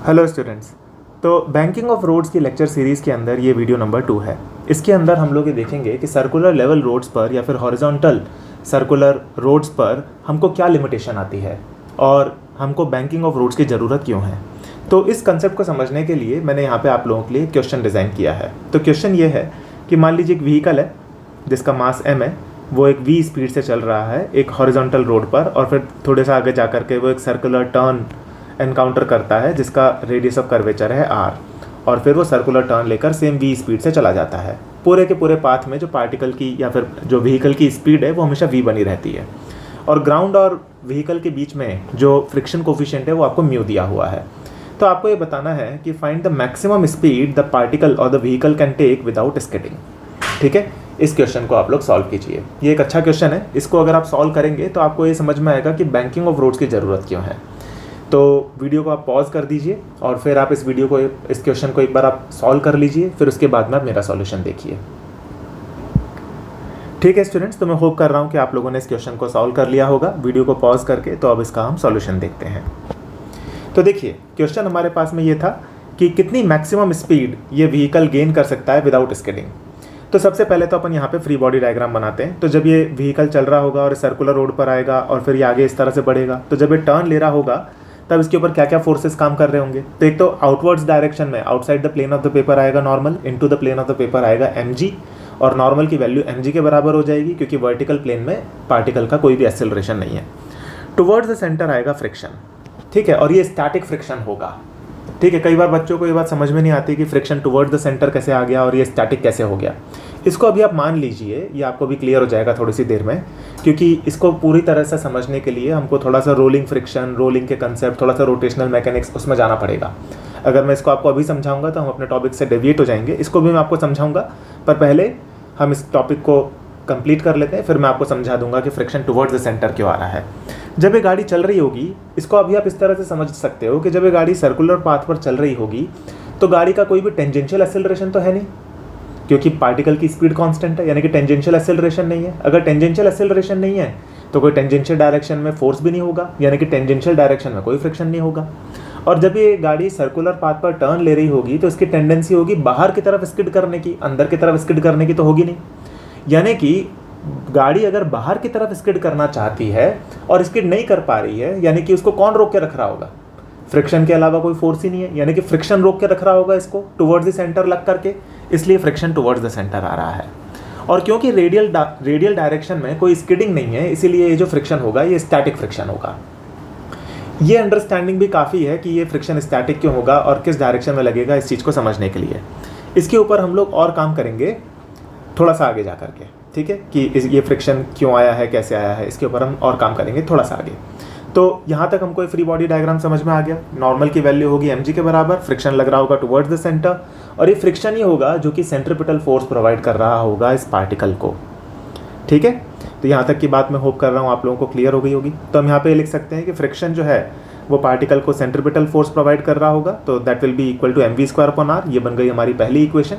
Hello students. तो banking of roads की lecture series के अंदर ये वीडियो नंबर 2 है। इसके अंदर हम लोग ये देखेंगे कि सर्कुलर लेवल रोड्स पर या फिर हॉरिजॉन्टल सर्कुलर रोड्स पर हमको क्या लिमिटेशन आती है और हमको बैंकिंग ऑफ रोड्स की ज़रूरत क्यों है। तो इस कंसेप्ट को समझने के लिए मैंने यहाँ पे आप लोगों के लिए क्वेश्चन डिज़ाइन किया है। तो क्वेश्चन ये है कि मान लीजिए एक व्हीकल है जिसका मास m है, वो एक v स्पीड से चल रहा है एक हॉरिजॉन्टल रोड पर, और फिर थोड़े सा आगे जा कर के वो एक सर्कुलर टर्न एनकाउंटर करता है जिसका रेडियस ऑफ कर्वेचर है r, और फिर वो सर्कुलर टर्न लेकर सेम v स्पीड से चला जाता है। पूरे के पूरे पाथ में जो पार्टिकल की या फिर जो व्हीकल की स्पीड है वो हमेशा v बनी रहती है, और ग्राउंड और व्हीकल के बीच में जो फ्रिक्शन कोफिशिएंट है वो आपको म्यू दिया हुआ है। तो आपको ये बताना है कि find the maximum speed the particle or the vehicle can take without skidding. ठीक है, इस क्वेश्चन को आप लोग सॉल्व कीजिए। ये एक अच्छा क्वेश्चन है, इसको अगर आप सॉल्व करेंगे तो आपको ये समझ में आएगा कि बैंकिंग ऑफ रोड्स की ज़रूरत क्यों है। तो वीडियो को आप पॉज कर दीजिए और फिर आप इस क्वेश्चन को एक बार आप सॉल्व कर लीजिए, फिर उसके बाद में आप मेरा सॉल्यूशन देखिए। ठीक है स्टूडेंट्स, तो मैं होप कर रहा हूँ कि आप लोगों ने इस क्वेश्चन को सॉल्व कर लिया होगा वीडियो को पॉज करके। तो अब इसका हम सॉल्यूशन देखते हैं। तो देखिए, क्वेश्चन हमारे पास में ये था कि कितनी मैक्सिमम स्पीड ये व्हीकल गेन कर सकता है विदाउट स्किडिंग। तो सबसे पहले तो अपन यहाँ पे फ्री बॉडी डायग्राम बनाते हैं। तो जब ये व्हीकल चल रहा होगा और सर्कुलर रोड पर आएगा और फिर ये आगे इस तरह से बढ़ेगा, तो जब ये टर्न ले रहा होगा तब इसके ऊपर क्या क्या फोर्सेस काम कर रहे होंगे। तो एक तो आउटवर्ड्स डायरेक्शन में outside the plane of the paper आएगा normal, into the plane of the paper आएगा mg, और नॉर्मल की वैल्यू mg के बराबर हो जाएगी क्योंकि वर्टिकल प्लेन में पार्टिकल का कोई भी एक्सेलरेशन नहीं है। टुवर्ड्स द सेंटर आएगा फ्रिक्शन, ठीक है, और ये स्टैटिक फ्रिक्शन होगा। ठीक है, कई बार बच्चों को ये बात समझ में नहीं आती कि फ्रिक्शन टुवर्ड्स द सेंटर कैसे आ गया और ये स्टैटिक कैसे हो गया। इसको अभी आप मान लीजिए, ये आपको भी क्लियर हो जाएगा थोड़ी सी देर में, क्योंकि इसको पूरी तरह से समझने के लिए हमको थोड़ा सा रोलिंग फ्रिक्शन, रोलिंग के कंसेप्ट, थोड़ा सा रोटेशनल मैकेनिक्स उसमें जाना पड़ेगा। अगर मैं इसको आपको अभी समझाऊंगा तो हम अपने टॉपिक से डेविएट हो जाएंगे। इसको भी मैं आपको समझाऊंगा, पर पहले हम इस टॉपिक को कंप्लीट कर लेते हैं, फिर मैं आपको समझा दूंगा कि फ्रिक्शन टुवर्ड्स द सेंटर क्यों आ रहा है। जब ये गाड़ी चल रही होगी, इसको अभी आप इस तरह से समझ सकते हो कि जब ये गाड़ी सर्कुलर पाथ पर चल रही होगी तो गाड़ी का कोई भी टेंजेंशियल एक्सेलरेशन तो है नहीं, क्योंकि पार्टिकल की स्पीड कांस्टेंट है, यानी कि टेंजेंशियल एक्सेलरेशन नहीं है। अगर टेंजेंशियल एक्सेलरेशन नहीं है तो कोई टेंजेंशियल डायरेक्शन में फोर्स भी नहीं होगा, यानी कि टेंजेंशियल डायरेक्शन में कोई फ्रिक्शन नहीं होगा। और जब ये गाड़ी सर्कुलर पाथ पर टर्न ले रही होगी तो इसकी टेंडेंसी होगी बाहर की तरफ स्किड करने की, अंदर की तरफ स्किड करने की तो होगी नहीं। यानी कि गाड़ी अगर बाहर की तरफ स्किड करना चाहती है और स्किड नहीं कर पा रही है, यानी कि उसको कौन रोक के रख रहा होगा? फ्रिक्शन के अलावा कोई फोर्स ही नहीं है, यानी कि फ्रिक्शन रोक के रख रहा होगा इसको टुवर्ड्स द सेंटर लग करके, इसलिए फ्रिक्शन टुवर्ड्स द सेंटर आ रहा है। और क्योंकि रेडियल डायरेक्शन में कोई स्किडिंग नहीं है, इसीलिए ये जो फ्रिक्शन होगा ये स्टैटिक फ्रिक्शन होगा। ये अंडरस्टैंडिंग भी काफ़ी है कि ये फ्रिक्शन स्टैटिक क्यों होगा और किस डायरेक्शन में लगेगा, इस चीज़ को समझने के लिए। इसके ऊपर हम लोग और काम करेंगे थोड़ा सा आगे जा करके, ठीक है, कि ये फ्रिक्शन क्यों आया है, कैसे आया है, इसके ऊपर हम और काम करेंगे थोड़ा सा आगे। तो यहाँ तक हमको एक फ्री बॉडी डायग्राम समझ में आ गया। नॉर्मल की वैल्यू होगी mg के बराबर, फ्रिक्शन लग रहा होगा टुवर्ड्स द सेंटर, और ये फ्रिक्शन ही होगा जो कि सेंट्रीपिटल फोर्स प्रोवाइड कर रहा होगा इस पार्टिकल को। ठीक है, तो यहाँ तक की बात मैं होप कर रहा हूँ आप लोगों को क्लियर हो गई होगी। तो हम यहाँ पे लिख सकते हैं कि फ्रिक्शन जो है वो पार्टिकल को सेंट्रीपिटल फोर्स प्रोवाइड कर रहा होगा, तो that will be equal to mv²/r। ये बन गई हमारी पहली इक्वेशन।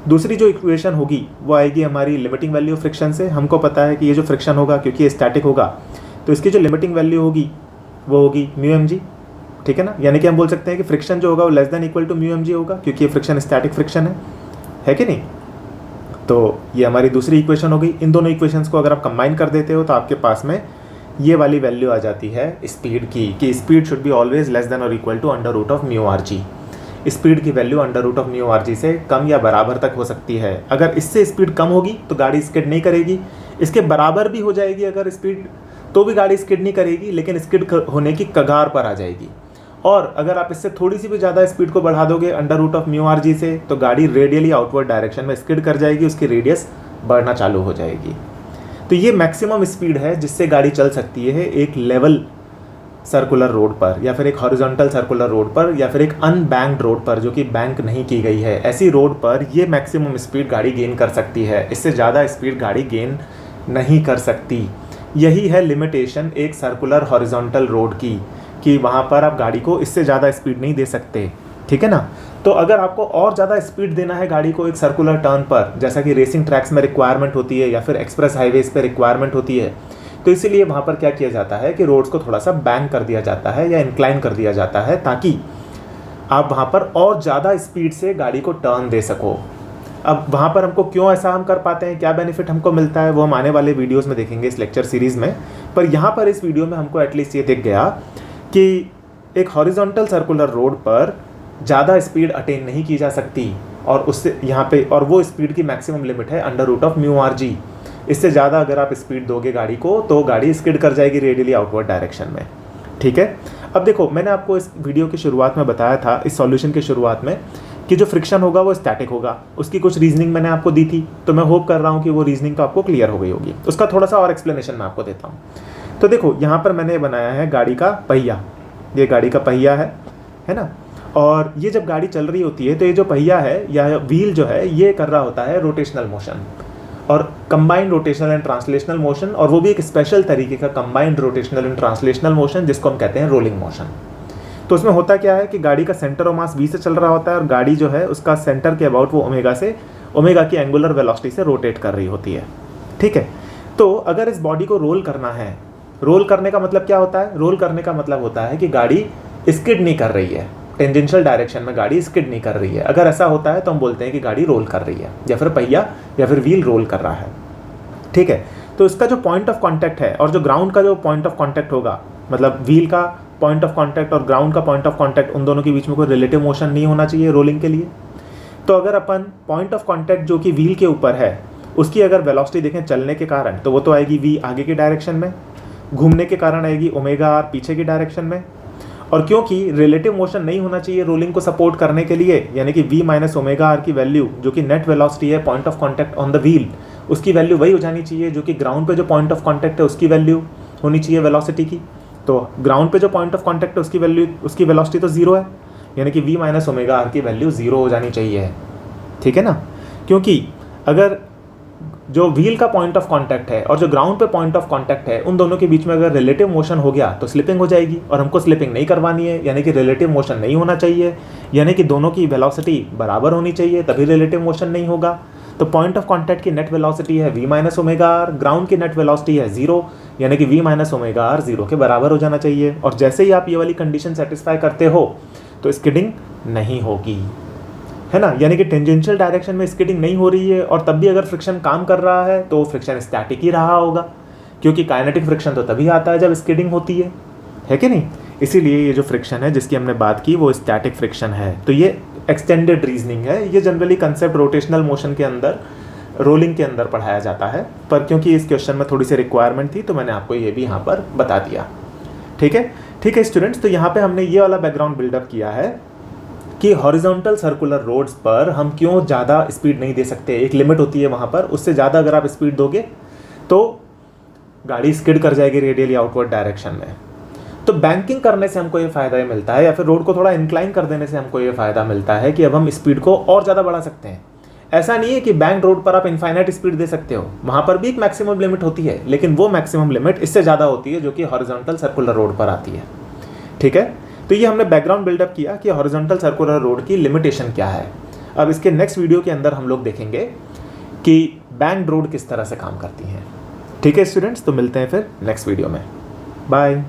दूसरी जो इक्वेशन होगी वो आएगी हमारी लिमिटिंग वैल्यू ऑफ फ्रिक्शन से। हमको पता है कि ये जो फ्रिक्शन होगा, क्योंकि ये स्टैटिक होगा, तो इसकी जो लिमिटिंग वैल्यू होगी वो होगी μmg। ठीक है ना, यानी कि हम बोल सकते हैं कि फ्रिक्शन जो होगा वो less than equal to μmg होगा, क्योंकि ये फ्रिक्शन स्टैटिक फ्रिक्शन है कि नहीं। तो ये हमारी दूसरी इक्वेशन हो गई। इन दोनों इक्वेशंस को अगर आप कंबाइन कर देते हो तो आपके पास में ये वाली वैल्यू आ जाती है स्पीड की, कि speed should be always less than और इक्वल टू √μrg। स्पीड की वैल्यू √μrg से कम या बराबर तक हो सकती है। अगर इससे स्पीड कम होगी तो गाड़ी स्किड नहीं करेगी, इसके बराबर भी हो जाएगी अगर स्पीड, तो भी गाड़ी स्किड नहीं करेगी, लेकिन स्किड होने की कगार पर आ जाएगी। और अगर आप इससे थोड़ी सी भी ज़्यादा स्पीड को बढ़ा दोगे √μrg से, तो गाड़ी रेडियली आउटवर्ड डायरेक्शन में स्किड कर जाएगी, उसकी रेडियस बढ़ना चालू हो जाएगी। तो ये मैक्सिमम स्पीड है जिससे गाड़ी चल सकती है एक लेवल सर्कुलर रोड पर, या फिर एक हॉरिजॉन्टल सर्कुलर रोड पर, या फिर एक अनबैंक्ड रोड पर जो कि बैंक नहीं की गई है। ऐसी रोड पर ये मैक्सिमम स्पीड गाड़ी गेन कर सकती है, इससे ज़्यादा स्पीड गाड़ी गेन नहीं कर सकती। यही है लिमिटेशन एक सर्कुलर हॉरिजॉन्टल रोड की, कि वहाँ पर आप गाड़ी को इससे ज़्यादा स्पीड नहीं दे सकते। ठीक है ना। तो अगर आपको और ज़्यादा स्पीड देना है गाड़ी को एक सर्कुलर टर्न पर, जैसा कि रेसिंग ट्रैक्स में रिक्वायरमेंट होती है या फिर एक्सप्रेस हाईवेज पर रिक्वायरमेंट होती है, तो इसीलिए वहाँ पर क्या किया जाता है कि रोड्स को थोड़ा सा बैंक कर दिया जाता है या इंक्लाइन कर दिया जाता है, ताकि आप वहाँ पर और ज़्यादा स्पीड से गाड़ी को टर्न दे सको। अब वहाँ पर हमको क्यों ऐसा हम कर पाते हैं, क्या बेनिफिट हमको मिलता है, वो हम आने वाले वीडियोस में देखेंगे इस लेक्चर सीरीज़ में। पर यहाँ पर इस वीडियो में हमको एटलीस्ट ये दिख गया कि एक हॉरिजॉन्टल सर्कुलर रोड पर ज़्यादा स्पीड अटेन नहीं की जा सकती, और उससे यहाँ पे और वो स्पीड की मैक्सिमम लिमिट है √μ/g। इससे ज़्यादा अगर आप स्पीड दोगे गाड़ी को तो गाड़ी स्किड कर जाएगी रेडियली आउटवर्ड डायरेक्शन में। ठीक है, अब देखो मैंने आपको इस वीडियो की शुरुआत में बताया था, इस सॉल्यूशन के शुरुआत में, कि जो फ्रिक्शन होगा वो स्टैटिक होगा। उसकी कुछ रीजनिंग मैंने आपको दी थी, तो मैं होप कर रहा हूँ कि वो रीजनिंग तो आपको क्लियर हो गई होगी। उसका थोड़ा सा और एक्सप्लेनेशन मैं आपको देता हूँ। तो देखो यहाँ पर मैंने बनाया है गाड़ी का पहिया, ये गाड़ी का पहिया है ना। और ये जब गाड़ी चल रही होती है तो ये जो पहिया है या व्हील जो है ये कर रहा होता है रोटेशनल मोशन, और combined rotational and translational motion, और वो भी एक स्पेशल तरीके का combined rotational and translational motion जिसको हम कहते हैं रोलिंग मोशन। तो उसमें होता क्या है कि गाड़ी का सेंटर ऑफ मास v से चल रहा होता है, और गाड़ी जो है उसका सेंटर के अबाउट वो ओमेगा की एंगुलर वेलोसिटी से रोटेट कर रही होती है। ठीक है, तो अगर इस बॉडी को रोल करना है, रोल करने का मतलब क्या होता है, रोल करने का मतलब होता है कि गाड़ी स्किड नहीं कर रही है, टेंजेंशियल डायरेक्शन में गाड़ी स्किड नहीं कर रही है। अगर ऐसा होता है तो हम बोलते हैं कि गाड़ी रोल कर रही है, या फिर पहिया या फिर व्हील रोल कर रहा है। ठीक है, तो इसका जो पॉइंट ऑफ कांटेक्ट है और जो ग्राउंड का जो पॉइंट ऑफ कांटेक्ट होगा, मतलब व्हील का पॉइंट ऑफ कांटेक्ट और ग्राउंड का पॉइंट ऑफ कांटेक्ट, उन दोनों के बीच में कोई रिलेटिव मोशन नहीं होना चाहिए रोलिंग के लिए। तो अगर अपन पॉइंट ऑफ कांटेक्ट जो कि व्हील के ऊपर है उसकी अगर वेलोसिटी देखें चलने के कारण, तो वो तो आएगी v आगे की डायरेक्शन में, घूमने के कारण आएगी ω/r पीछे की डायरेक्शन में। और क्योंकि रिलेटिव मोशन नहीं होना चाहिए रोलिंग को सपोर्ट करने के लिए, यानी कि v - ω/r की वैल्यू जो कि नेट वेलोसिटी है point of contact on the wheel, उसकी वैल्यू वही हो जानी चाहिए जो कि ग्राउंड पे जो पॉइंट ऑफ कांटेक्ट है उसकी वैल्यू होनी चाहिए वेलोसिटी की। तो ग्राउंड पे जो पॉइंट ऑफ कांटेक्ट है उसकी वैल्यू, उसकी वेलोसिटी तो 0 है, यानी कि v - ω/r की वैल्यू 0 हो जानी चाहिए। ठीक है ना, क्योंकि अगर जो व्हील का पॉइंट ऑफ कांटेक्ट है और जो ग्राउंड पे पॉइंट ऑफ कांटेक्ट है, उन दोनों के बीच में अगर रिलेटिव मोशन हो गया तो स्लिपिंग हो जाएगी, और हमको स्लिपिंग नहीं करवानी है, यानी कि रिलेटिव मोशन नहीं होना चाहिए, यानी कि दोनों की वेलोसिटी बराबर होनी चाहिए, तभी रिलेटिव मोशन नहीं होगा। तो पॉइंट ऑफ कांटेक्ट की नेट वेलोसिटी है v - ω/r, ग्राउंड की नेट वेलोसिटी है 0, यानी कि v - ω/r 0 के बराबर हो जाना चाहिए। और जैसे ही आप ये वाली कंडीशन सेटिस्फाई करते हो तो स्किडिंग नहीं होगी, है ना, यानी कि टेंजेंशियल डायरेक्शन में स्किडिंग नहीं हो रही है। और तब भी अगर फ्रिक्शन काम कर रहा है तो फ्रिक्शन स्टैटिक ही रहा होगा, क्योंकि काइनेटिक फ्रिक्शन तो तभी आता है जब स्किडिंग होती है कि नहीं। इसीलिए ये जो फ्रिक्शन है जिसकी हमने बात की वो स्टैटिक फ्रिक्शन है। तो ये एक्सटेंडेड रीजनिंग है, ये जनरली कंसेप्ट रोटेशनल मोशन के अंदर, रोलिंग के अंदर पढ़ाया जाता है, पर क्योंकि इस क्वेश्चन में थोड़ी सी रिक्वायरमेंट थी तो मैंने आपको ये भी यहाँ पर बता दिया। ठीक है स्टूडेंट्स, तो यहाँ पे हमने ये वाला बैकग्राउंड बिल्डअप किया है कि हॉरिजॉन्टल सर्कुलर रोड्स पर हम क्यों ज़्यादा स्पीड नहीं दे सकते। एक लिमिट होती है वहाँ पर, उससे ज़्यादा अगर आप स्पीड दोगे तो गाड़ी स्किड कर जाएगी रेडियली आउटवर्ड डायरेक्शन में। तो बैंकिंग करने से हमको ये फ़ायदा ही मिलता है, या फिर रोड को थोड़ा इंक्लाइन कर देने से हमको ये फ़ायदा मिलता है कि अब हम स्पीड को और ज़्यादा बढ़ा सकते हैं। ऐसा नहीं है कि बैंक रोड पर आप इनफाइनाइट स्पीड दे सकते हो, वहाँ पर भी एक मैक्सिमम लिमिट होती है, लेकिन वो मैक्सिमम लिमिट इससे ज़्यादा होती है जो कि हॉरिजॉन्टल सर्कुलर रोड पर आती है। ठीक है, तो ये हमने बैकग्राउंड बिल्डअप किया कि हॉरिजॉन्टल सर्कुलर रोड की लिमिटेशन क्या है। अब इसके नेक्स्ट वीडियो के अंदर हम लोग देखेंगे कि बैंक्ड रोड किस तरह से काम करती हैं। ठीक है स्टूडेंट्स, तो मिलते हैं फिर नेक्स्ट वीडियो में। बाय।